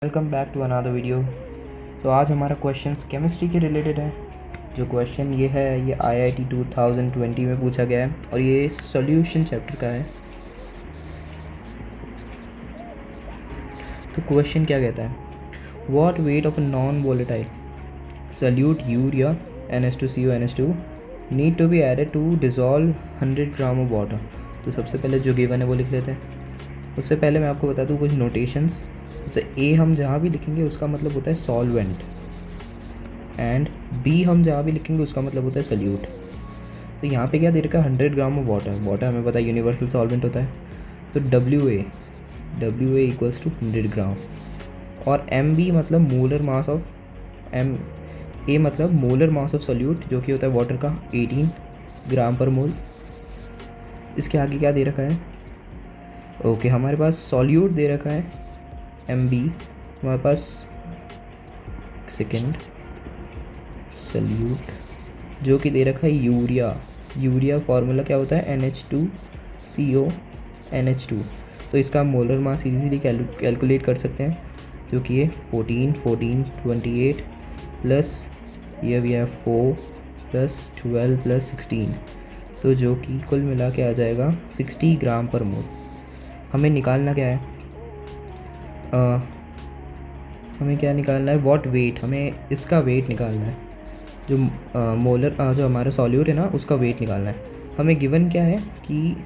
Welcome back to another video. तो आज हमारा क्वेश्चंस केमिस्ट्री के रिलेटेड है। जो क्वेश्चन ये है ये IIT 2020 में पूछा गया है और ये सॉल्यूशन चैप्टर का है। तो क्वेश्चन क्या कहता है, what weight of a non volatile solute urea NH2CO NH2 need to be added to dissolve 100 gram of water. तो सबसे पहले जो गिवन है वो लिख लेते हैं। उससे पहले मैं आपको बता दूँ कुछ नोटेशंस। जैसे ए हम जहाँ भी लिखेंगे उसका मतलब होता है सॉल्वेंट, एंड बी हम जहाँ भी लिखेंगे उसका मतलब होता है सल्यूट। तो यहाँ पे क्या दे रखा है, 100 ग्राम ऑफ वाटर। वाटर हमें पता है यूनिवर्सल सॉल्वेंट होता है। तो W A equals to 100 gram, और एम बी मतलब molar mass of M A मतलब मोलर मास ऑफ सॉल्यूट जो कि होता है वाटर का 18 ग्राम पर मोल। इसके आगे क्या दे रखा है, ओके हमारे पास सॉल्यूट दे रखा है एम बी, हमारे पास सेकेंड सल्यूट जो कि दे रखा है यूरिया फार्मूला क्या होता है NH2CO NH2। तो इसका मोलर मास इजीली कैलकुलेट कर सकते हैं, जो कि ये 14 28 प्लस ये भी है 4 प्लस 12 प्लस 16, तो जो कि कुल मिला के आ जाएगा 60 ग्राम पर मोल। हमें निकालना क्या है, हमें क्या निकालना है, व्हाट वेट, हमें इसका वेट निकालना है। जो जो हमारा सॉल्यूट है ना उसका वेट निकालना है। हमें गिवन क्या है कि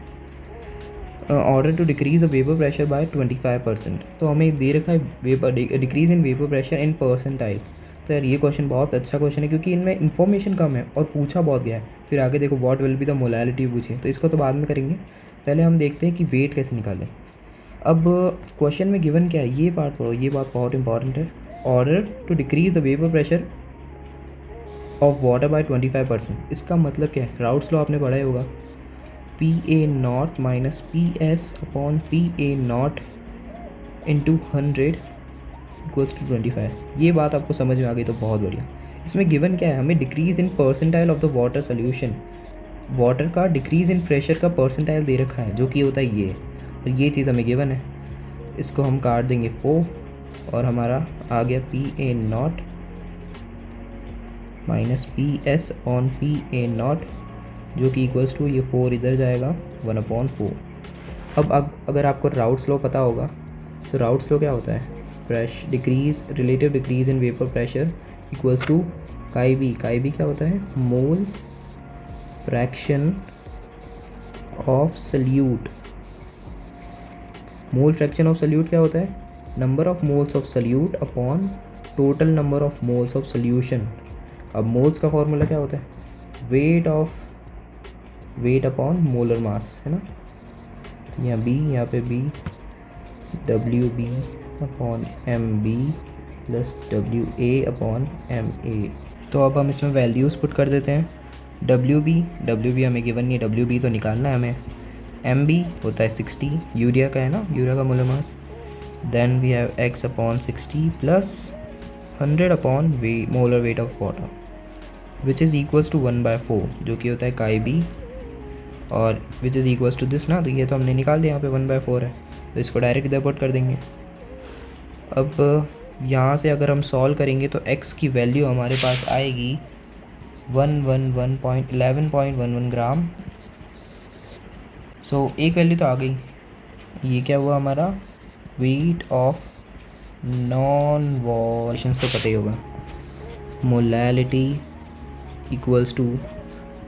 order to decrease the vapour pressure by 25%। तो हमें दे रखा है vapour decrease in vapour pressure in percentile. तो यार ये क्वेश्चन बहुत अच्छा क्वेश्चन है क्योंकि इनमें इन्फॉर्मेशन कम है और पूछा बहुत गया है। फिर आगे देखो what will be the molality पूछे, तो इसको तो बाद में करेंगे। पहले हम देखते हैं कि वेट कैसे निकालें। अब क्वेश्चन में गिवन क्या है, ये पार्ट पढ़ो, ये बात बहुत इंपॉर्टेंट है। Order to decrease the vapour pressure of water by 25%। इसका मतलब क्या है, राउट्स लॉ आपने पढ़ा ही होगा, PA0 minus PS upon PA0 into 100 equals to 25। ये बात आपको समझ में आ गई तो बहुत बढ़िया। इसमें गिवन क्या है, हमें decrease in percentile of the water solution, water का डिक्रीज इन प्रेशर का परसेंटाइल दे रखा है जो कि होता है ये, और ये चीज़ हमें गिवन है। इसको हम काट देंगे 4 और हमारा आ गया PA0 minus PS on PA0 जो कि इक्वल्स टू ये 4 इधर जाएगा 1/4। अब अगर आपको राउट्स लॉ पता होगा तो राउट्स लॉ क्या होता है, relative decrease in vapour pressure equals to chi B क्या होता है, mole fraction of solute. Mole fraction of solute क्या होता है, number of moles of solute upon total number of moles of solution. अब मोल्स का फॉर्मूला क्या होता है, वेट अपॉन मोलर मास, है ना। यहाँ बी, यहाँ पे B, WB upon MB plus WA upon MA। तो अब हम इसमें वैल्यूज़ पुट कर देते हैं। WB हमें गिवन नहीं है, WB तो निकालना है हमें। MB होता है 60, यूरिया का है ना, यूरिया का molar mass. Then we have X upon 60 plus 100 upon molar weight of water which is equals to 1/4 जो कि होता है काई बी, और which is equals to this ना। तो ये तो हमने निकाल दिया, यहाँ पे 1/4 है, तो इसको डायरेक्ट इधर पुट कर देंगे। अब यहाँ से अगर हम सॉल्व करेंगे तो x की वैल्यू हमारे पास आएगी 111.11 ग्राम। सो एक वैल्यू तो आ गई। ये क्या हुआ हमारा, वेट ऑफ नॉन वॉलेशंस तो पता ही होगा, molality equals to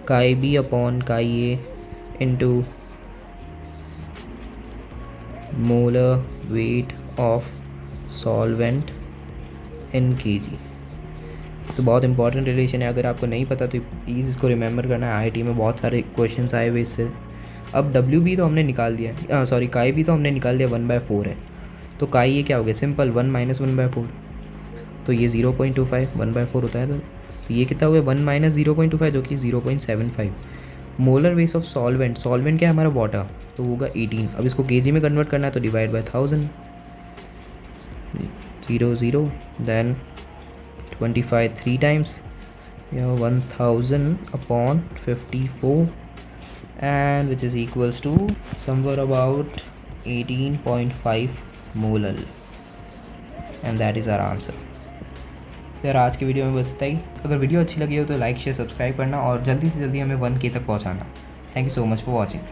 chi B upon chi A into molar weight of solvent in kg। तो बहुत इंपॉर्टेंट रिलेशन है, अगर आपको नहीं पता तो प्लीज़ इसको रिमेंबर करना है। IIT में बहुत सारे क्वेश्चंस आए हुए इससे। अब WB तो हमने निकाल दिया, काई भी तो हमने निकाल दिया, 1/4 है। तो काई ये क्या हो गया, सिंपल 1 माइनस 1/4, तो ये 0.25 1/4 होता है। तो ये कितना हो गया, 1 माइनस 0.25 जो कि 0.75। मोलर वेट ऑफ सॉल्वेंट क्या है हमारा वाटर, तो होगा 18। अब इसको kg में कन्वर्ट करना है तो divide by 1000, 0 then 25 3 times, 1000 upon 54 and which is equals to somewhere about 18.5 molal. And that is our answer. यार आज की वीडियो में बस इतना ही। अगर वीडियो अच्छी लगी हो तो लाइक शेयर सब्सक्राइब करना और जल्दी से जल्दी हमें 1K तक पहुँचाना। Thank you so much for watching.